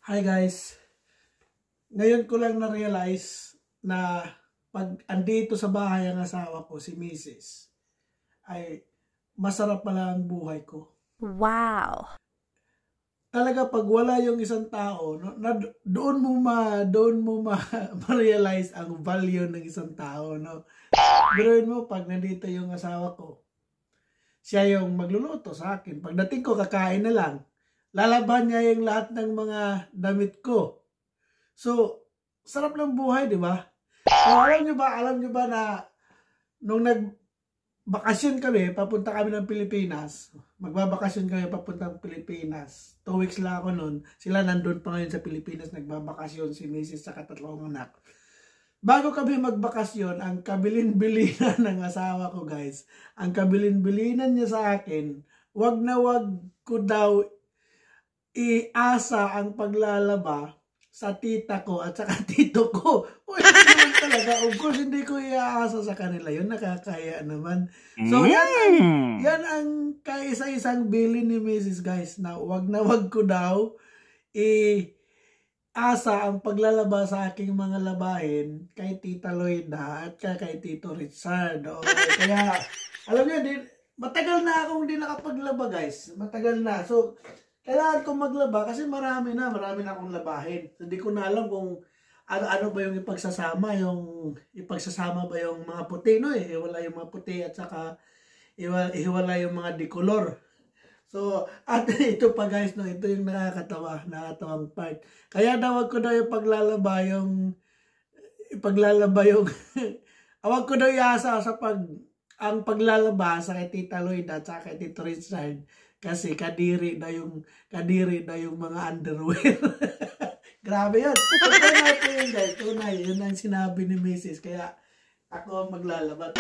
Hi guys, ngayon ko lang na-realize na pag andito sa bahay ang asawa ko, si Mrs. ay masarap pala ang buhay ko. Wow! Talaga pag wala yung isang tao, no, doon mo ma-realize ang value ng isang tao, no. Biruin mo pag nandito yung asawa ko, siya yung magluluto sa akin. Pagdating ko, kakain na lang. Lalaban niya yung lahat ng mga damit ko. So, sarap ng buhay, di ba? So, alam nyo ba na nung nagbakasyon kami, papunta kami ng Pilipinas, magbabakasyon kami papuntang Pilipinas. 2 weeks lang ako nun. Sila nandun pa ngayon sa Pilipinas, nagbabakasyon si Mrs. sa tatlong anak. Bago kami magbakasyon, ang kabilin-bilinan ng asawa ko, guys, ang kabilin-bilinan niya sa akin, wag na wag ko daw iasa ang paglalaba sa tita ko at saka tito ko. O hindi naman talaga. Of course, hindi ko iaasa sa kanila. Yun, nakakaya naman. So, yan ang kaisa-isang bilin ni Mrs. guys, na wag ko daw iasa ang paglalaba sa aking mga labahin kay Tita Loida at kay Tito Richard. Okay? Kaya, alam niyo, matagal na akong hindi nakapaglaba, guys. Matagal na. So, kailangan kong maglaba kasi marami na akong labahin. Hindi ko na alam kung ano ba yung ipagsasama ba yung mga puti, no? Iwala yung mga puti at saka iwala yung mga decolor. So, at ito pa guys, no, ito yung nakakatawang part. Kaya dawag ko daw yung ipaglalaba yung awag ko daw iasa sa ang paglalaba sa kay Tita Loida at sa kay Tito Richard kasi kadiri na yung mga underwear. Grabe yun. Tunay natin yun guys. Tunay. Yun ang sinabi ni Mrs. Kaya ako maglalaba.